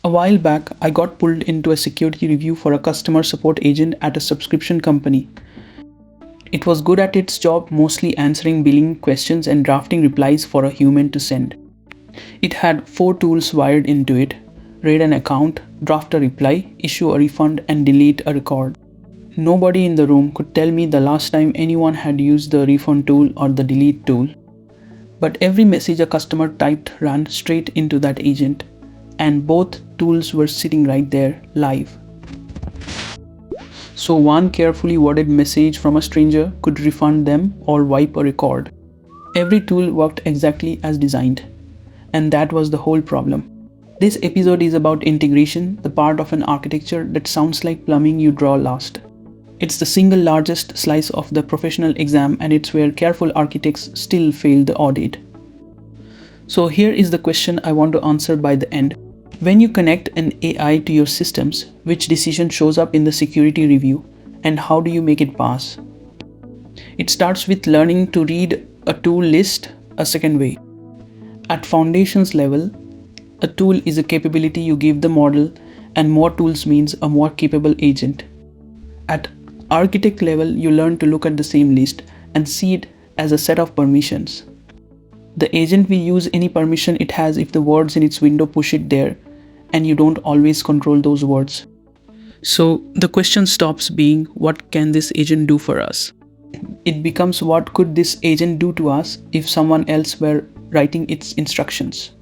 A while back, I got pulled into a security review for a customer support agent at a subscription company. It was good at its job, mostly answering billing questions and drafting replies for a human to send. It had 4 tools wired into it: read an account, draft a reply, issue a refund, and delete a record. Nobody in the room could tell me the last time anyone had used the refund tool or the delete tool. But every message a customer typed ran straight into that agent, and both tools were sitting right there, live. So one carefully worded message from a stranger could refund them or wipe a record. Every tool worked exactly as designed, and that was the whole problem. This episode is about integration, the part of an architecture that sounds like plumbing you draw last. It's the single largest slice of the professional exam, and it's where careful architects still fail the audit. So here is the question I want to answer by the end. When you connect an AI to your systems, which decision shows up in the security review, and how do you make it pass? It starts with learning to read a tool list a second way. At foundations level, a tool is a capability you give the model, and more tools means a more capable agent. At architect level, you learn to look at the same list and see it as a set of permissions. The agent will use any permission it has if the words in its window push it there, and you don't always control those words. So the question stops being, what can this agent do for us? It becomes, what could this agent do to us if someone else were writing its instructions?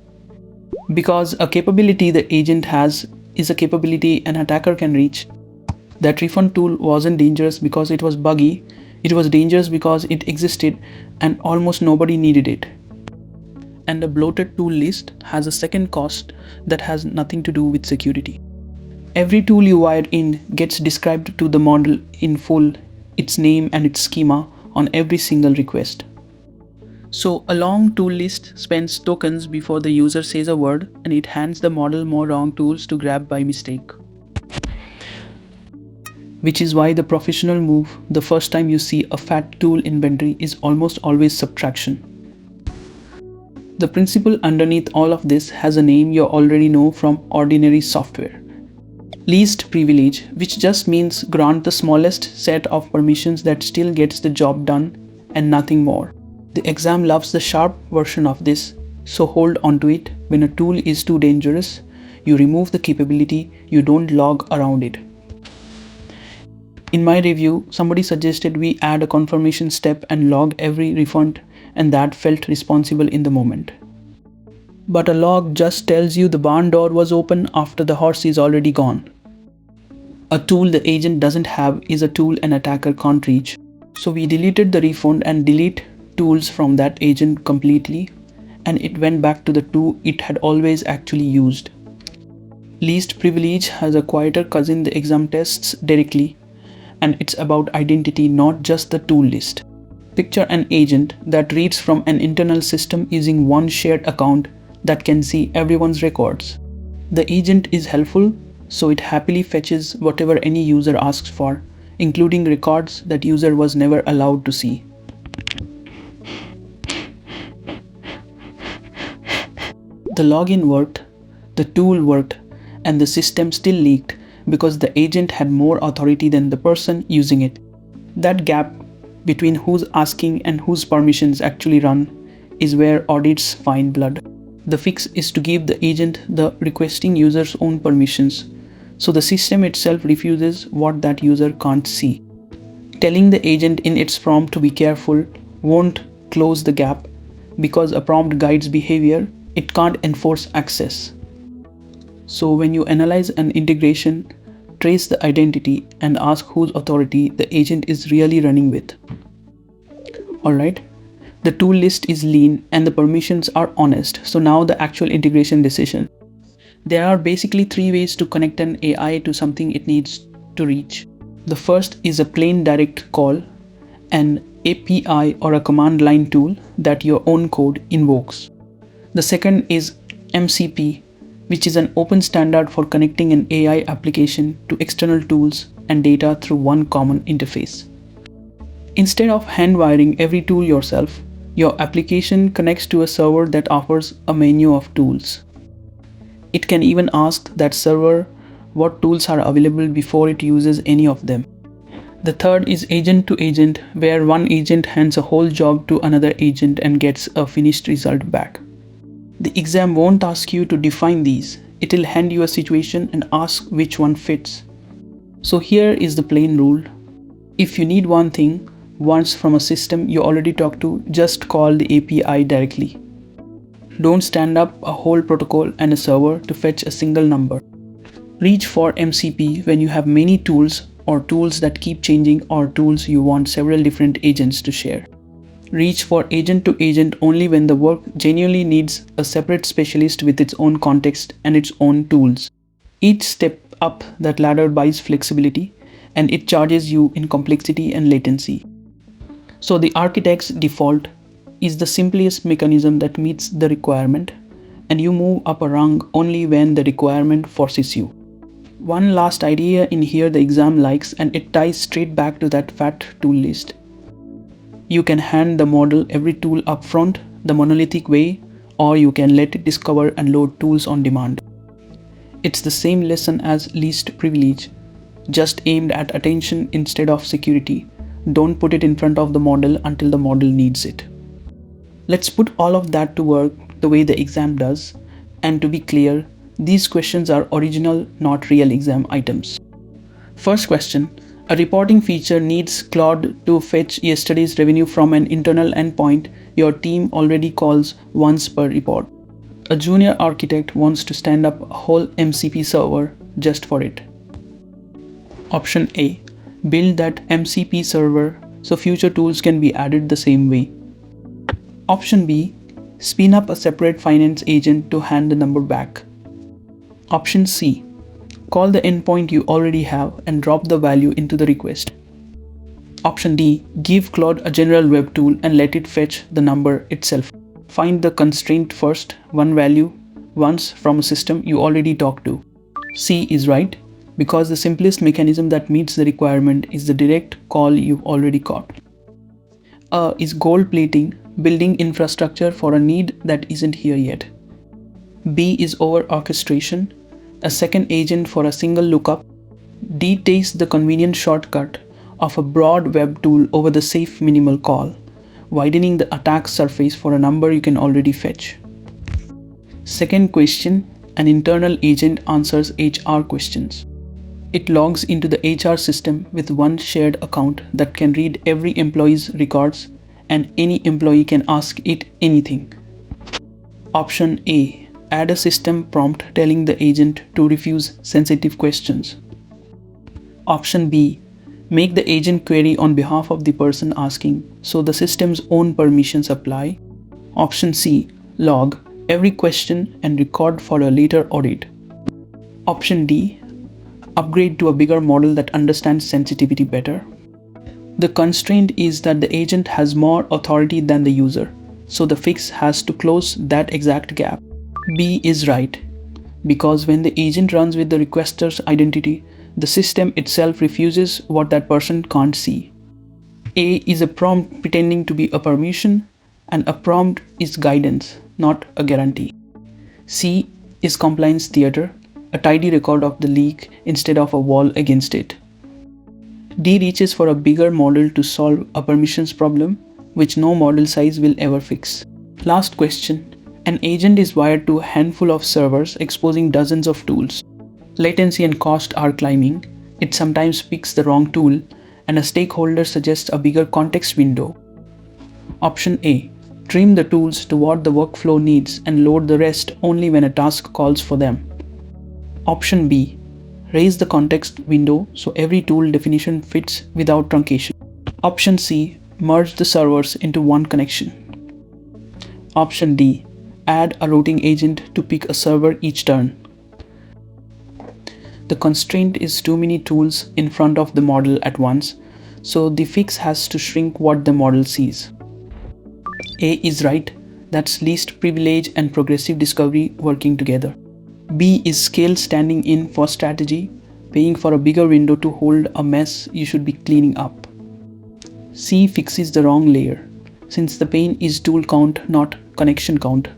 Because a capability the agent has is a capability an attacker can reach. That refund tool wasn't dangerous because it was buggy, it was dangerous because it existed and almost nobody needed it. And a bloated tool list has a second cost that has nothing to do with security. Every tool you wire in gets described to the model in full, its name and its schema on every single request. So a long tool list spends tokens before the user says a word, and it hands the model more wrong tools to grab by mistake. Which is why the professional move the first time you see a fat tool inventory is almost always subtraction. The principle underneath all of this has a name you already know from ordinary software. Least privilege, which just means grant the smallest set of permissions that still gets the job done and nothing more. The exam loves the sharp version of this, so hold on to it. When a tool is too dangerous, you remove the capability, you don't log around it. In my review, somebody suggested we add a confirmation step and log every refund, and that felt responsible in the moment. But a log just tells you the barn door was open after the horse is already gone. A tool the agent doesn't have is a tool an attacker can't reach. So we deleted the refund and delete tools from that agent completely, and it went back to the two it had always actually used. Least privilege has a quieter cousin the exam tests directly, and it's about identity, not just the tool list. Picture an agent that reads from an internal system using one shared account that can see everyone's records. The agent is helpful, so it happily fetches whatever any user asks for, including records that user was never allowed to see. The login worked, the tool worked, and the system still leaked because the agent had more authority than the person using it. That gap between who's asking and whose permissions actually run is where audits find blood. The fix is to give the agent the requesting user's own permissions, so the system itself refuses what that user can't see. Telling the agent in its prompt to be careful won't close the gap, because a prompt guides behavior, it can't enforce access. So when you analyze an integration, trace the identity and ask whose authority the agent is really running with. Alright, the tool list is lean and the permissions are honest, so now the actual integration decision. There are basically 3 ways to connect an AI to something it needs to reach. The first is a plain direct call, an API or a command line tool that your own code invokes. The second is MCP, which is an open standard for connecting an AI application to external tools and data through one common interface. Instead of hand-wiring every tool yourself, your application connects to a server that offers a menu of tools. It can even ask that server what tools are available before it uses any of them. The third is agent to agent, where one agent hands a whole job to another agent and gets a finished result back. The exam won't ask you to define these. It will hand you a situation and ask which one fits. So here is the plain rule. If you need one thing once from a system you already talked to, just call the API directly. Don't stand up a whole protocol and a server to fetch a single number. Reach for MCP when you have many tools or tools that keep changing or tools you want several different agents to share. Reach for agent to agent only when the work genuinely needs a separate specialist with its own context and its own tools. Each step up that ladder buys flexibility, and it charges you in complexity and latency. So the architect's default is the simplest mechanism that meets the requirement, and you move up a rung only when the requirement forces you. One last idea in here the exam likes, and it ties straight back to that fat tool list. You can hand the model every tool upfront the monolithic way, or you can let it discover and load tools on demand. It's the same lesson as least privilege, just aimed at attention instead of security. Don't put it in front of the model until the model needs it. Let's put all of that to work the way the exam does, and to be clear, these questions are original, not real exam items. First question. A reporting feature needs Claude to fetch yesterday's revenue from an internal endpoint your team already calls once per report. A junior architect wants to stand up a whole MCP server just for it. Option A. Build that MCP server so future tools can be added the same way. Option B. Spin up a separate finance agent to hand the number back. Option C. Call the endpoint you already have and drop the value into the request. Option D. Give Claude a general web tool and let it fetch the number itself. Find the constraint first, one value, once from a system you already talked to. C is right, because the simplest mechanism that meets the requirement is the direct call you've already caught. A is gold plating, building infrastructure for a need that isn't here yet. B is over orchestration, a second agent for a single lookup. D takes the convenient shortcut of a broad web tool over the safe minimal call, widening the attack surface for a number you can already fetch. Second question, an internal agent answers HR questions. It logs into the HR system with one shared account that can read every employee's records, and any employee can ask it anything. Option A. Add a system prompt telling the agent to refuse sensitive questions. Option B. Make the agent query on behalf of the person asking, so the system's own permissions apply. Option C. Log every question and record for a later audit. Option D. Upgrade to a bigger model that understands sensitivity better. The constraint is that the agent has more authority than the user, so the fix has to close that exact gap. B is right, because when the agent runs with the requester's identity, the system itself refuses what that person can't see. A is a prompt pretending to be a permission, and a prompt is guidance, not a guarantee. C is compliance theater, a tidy record of the leak instead of a wall against it. D reaches for a bigger model to solve a permissions problem, which no model size will ever fix. Last question. An agent is wired to a handful of servers, exposing dozens of tools. Latency and cost are climbing. It sometimes picks the wrong tool, and a stakeholder suggests a bigger context window. Option A. Trim the tools to what the workflow needs and load the rest only when a task calls for them. Option B. Raise the context window so every tool definition fits without truncation. Option C. Merge the servers into one connection. Option D. Add a routing agent to pick a server each turn. The constraint is too many tools in front of the model at once, so the fix has to shrink what the model sees. A is right, that's least privilege and progressive discovery working together. B is scale standing in for strategy, paying for a bigger window to hold a mess you should be cleaning up. C fixes the wrong layer, since the pain is tool count, not connection count.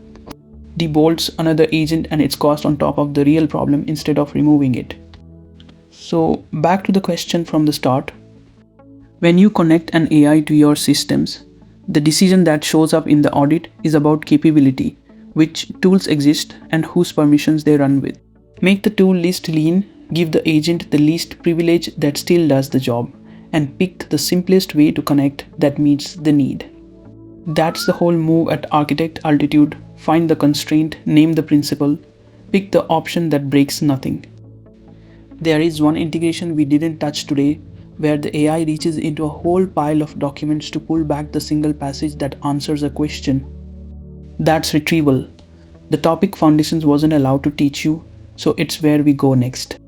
debolts another agent and its cost on top of the real problem instead of removing it. So back to the question from the start. When you connect an AI to your systems, the decision that shows up in the audit is about capability, which tools exist and whose permissions they run with. Make the tool least lean, give the agent the least privilege that still does the job, and pick the simplest way to connect that meets the need. That's the whole move at Architect Altitude. Find the constraint, name the principle, pick the option that breaks nothing. There is one integration we didn't touch today, where the AI reaches into a whole pile of documents to pull back the single passage that answers a question. That's retrieval. The topic Foundations wasn't allowed to teach you, so it's where we go next.